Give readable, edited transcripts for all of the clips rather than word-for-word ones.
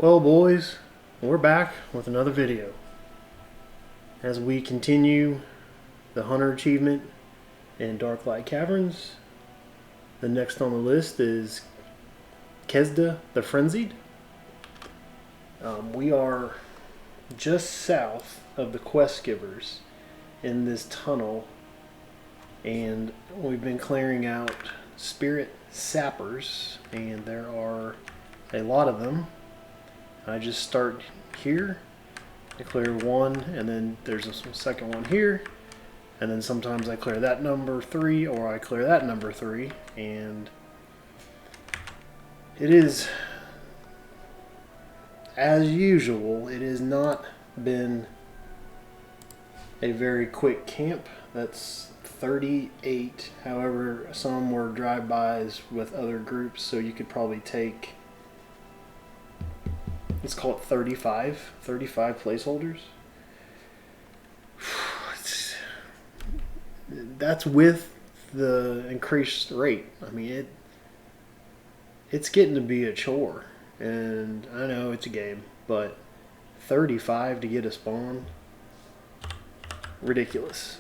Well, boys, we're back with another video as we continue the Hunter achievement in Darklight Caverns. The next on the list is Kezhda the Frenzied. We are just south of the quest givers in this tunnel, and we've been clearing out spirit sappers, and there are a lot of them. I just start here, I clear one, and then there's a second one here, and then sometimes I clear that number 3 or I clear that number 3, and it is, as usual, it has not been a very quick camp. That's 38. However, some were drive-bys with other groups, so you could probably take, let's call it 35 placeholders. That's with the increased rate. I mean, it's getting to be a chore, and I know it's a game, but 35 to get a spawn, ridiculous.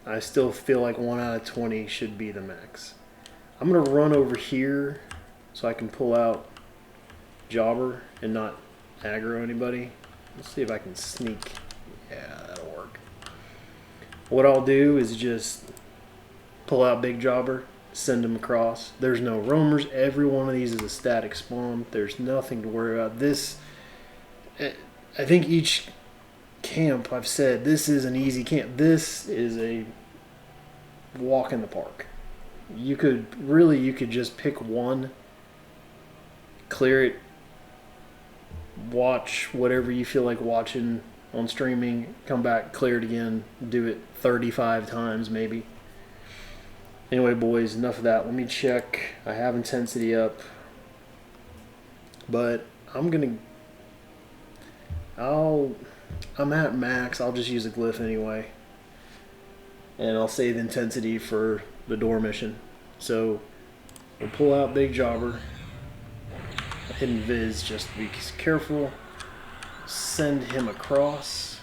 I still feel like 1 out of 20 should be the max. I'm gonna run over here so I can pull out Jobber and not aggro anybody. Let's see if I can sneak. Yeah, that'll work. What I'll do is just pull out Big Jobber, send him across. There's no roamers. Every one of these is a static spawn. There's nothing to worry about. This, I think each camp I've said, this is an easy camp. This is a walk in the park. You could just pick one, clear it, watch whatever you feel like watching on streaming, come back, clear it again, do it 35 times maybe. Anyway, boys, enough of that. Let me check. I have intensity up, but I'm at max. I'll just use a glyph anyway, and I'll save intensity for the door mission. So we'll pull out Big Jobber, hidden viz, just to be careful. Send him across,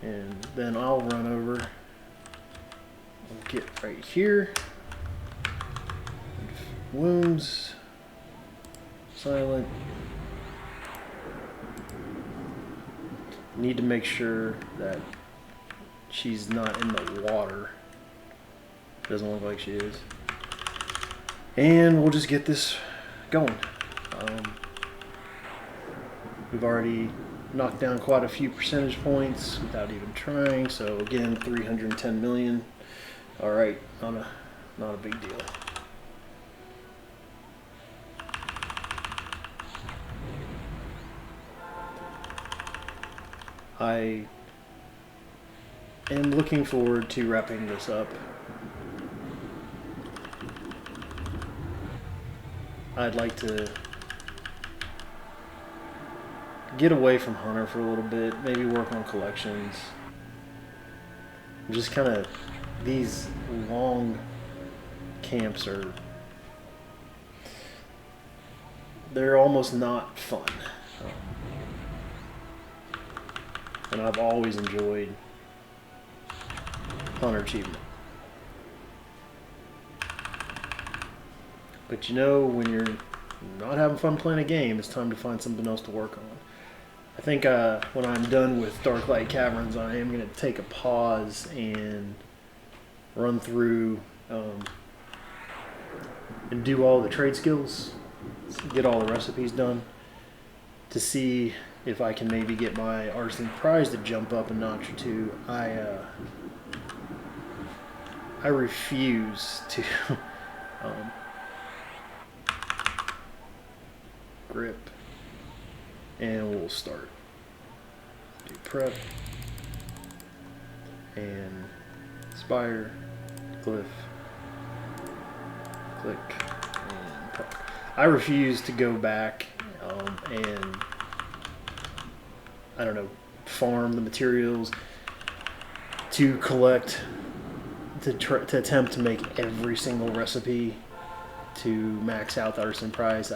and then I'll run over. I'll get right here. Wounds, silent. Need to make sure that she's not in the water. Doesn't look like she is. And we'll just get this going. We've already knocked down quite a few percentage points without even trying. So again, 310 million. All right, not a big deal. I am looking forward to wrapping this up. I'd like to get away from Hunter for a little bit, maybe work on collections. Just kind of, these long camps they're almost not fun. And I've always enjoyed Hunter achievement. But you know, when you're not having fun playing a game, it's time to find something else to work on. I think when I'm done with Darklight Caverns, I am going to take a pause and run through and do all the trade skills, get all the recipes done, to see if I can maybe get my artisan prize to jump up a notch or two. I refuse to grip, and we'll start. Do prep and spire, glyph, click, and prep. I refuse to go back and, I don't know, farm the materials to collect, to attempt to make every single recipe to max out the artisan price.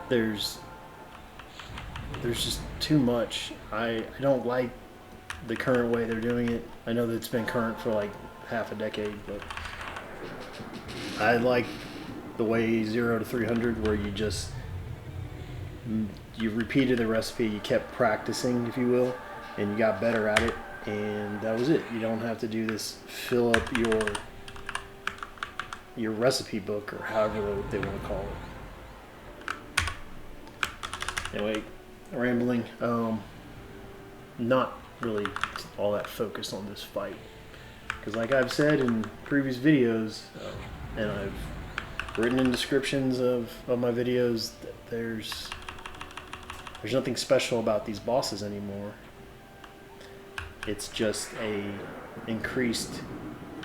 There's just too much. I don't like the current way they're doing it. I know that it's been current for like half a decade, but I like the way 0 to 300 where you repeated the recipe, you kept practicing, if you will, and you got better at it, and that was it. You don't have to do this fill up your recipe book, or however they want to call it. Anyway, rambling. Not really all that focused on this fight, because like I've said in previous videos, and I've written in descriptions of my videos, that there's nothing special about these bosses anymore. It's just a increased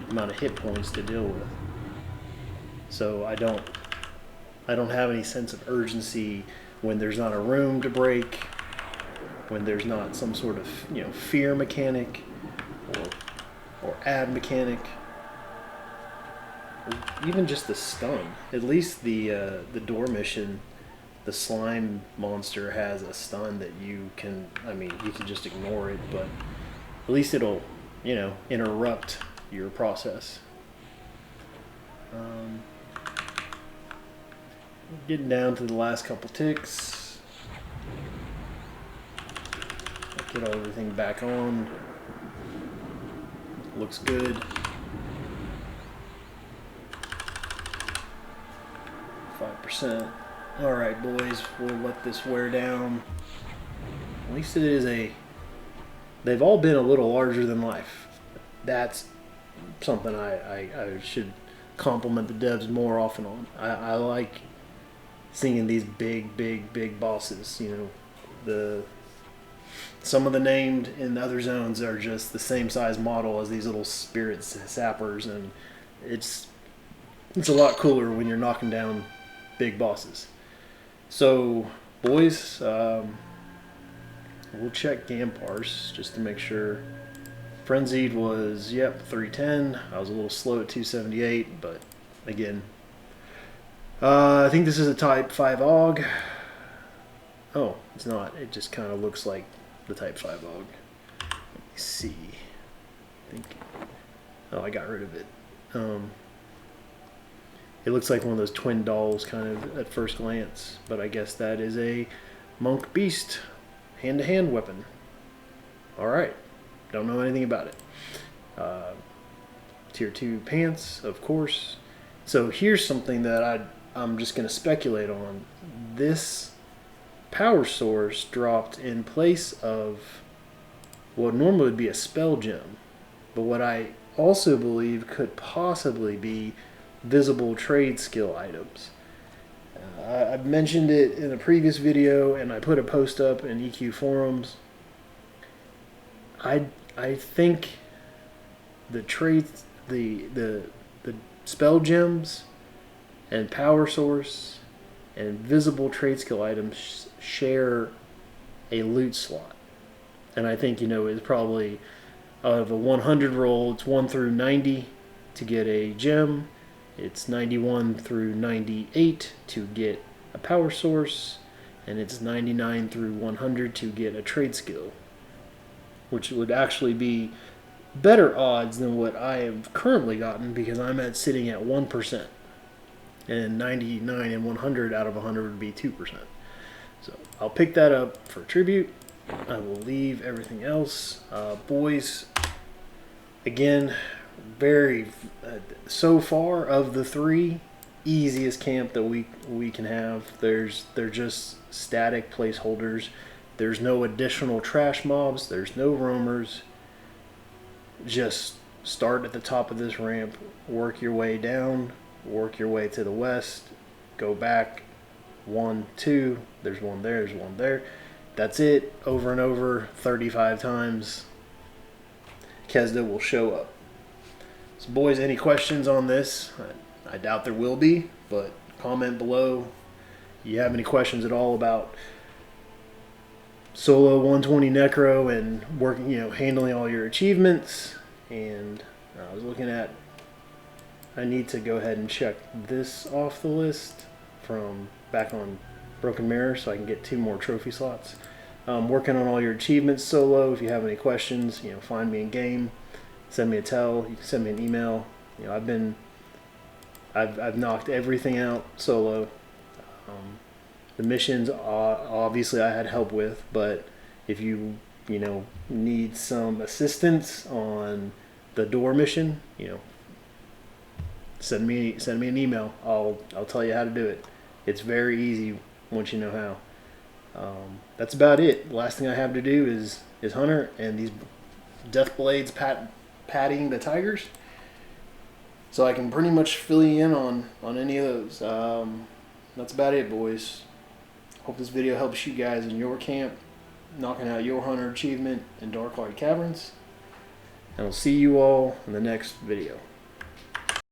amount of hit points to deal with. So I don't have any sense of urgency when there's not a room to break, when there's not some sort of fear mechanic or add mechanic, or even just the stun. At least the door mission, the slime monster has a stun that you can just ignore it, but at least it'll interrupt your process. Getting down to the last couple ticks. Get everything back on. Looks good. 5%. Alright, boys, we'll let this wear down. At least it is they've all been a little larger than life. That's something I should compliment the devs more often on. I like seeing these big bosses. Some of the named in the other zones are just the same size model as these little spirit sappers, and it's a lot cooler when you're knocking down big bosses. So, boys, we'll check GamParse just to make sure. Frenzied was, 310. I was a little slow at 278, but again, I think this is a type 5 AUG. Oh, it's not. It just kind of looks like the type 5 AUG. Let me see. I got rid of it. It looks like one of those twin dolls kind of at first glance, but I guess that is a monk beast hand-to-hand weapon. Alright. Don't know anything about it. Tier 2 pants, of course. So here's something that I'm just going to speculate on. This power source dropped in place of what normally would be a spell gem, but what I also believe could possibly be visible trade skill items. I've mentioned it in a previous video, and I put a post up in EQ forums. I think the trades, the spell gems and power source and visible trade skill items share a loot slot, and I think it's probably out of a 100 roll, it's 1 through 90 to get a gem, it's 91 through 98 to get a power source, and it's 99 through 100 to get a trade skill, which would actually be better odds than what I have currently gotten, because I'm sitting at 1%, and 99 and 100 out of 100 would be 2%. So I'll pick that up for tribute. I will leave everything else. Boys, again, so far of the 3, easiest camp that we can have. They're just static placeholders. There's no additional trash mobs. There's no roamers. Just start at the top of this ramp, work your way down, work your way to the west, go back 1, 2, there's one there, there's one there. That's it, over and over, 35 times. Kezhda will show up. So boys, any questions on this? I doubt there will be, but comment below. You have any questions at all about solo 120 necro and working, handling all your achievements? And I was looking at, I need to go ahead and check this off the list from back on Broken Mirror so I can get 2 more trophy slots. Working on all your achievements solo. If you have any questions, find me in game, send me a tell, you can send me an email. I've knocked everything out solo. The missions, obviously I had help with, but if you need some assistance on the door mission, send me an email. I'll tell you how to do it. It's very easy once you know how. That's about it. The last thing I have to do is Hunter and these death blades patting the tigers, so I can pretty much fill you in on any of those. That's about it, boys. Hope this video helps you guys in your camp, knocking out your Hunter achievement in Darklight Caverns. And I'll see you all in the next video.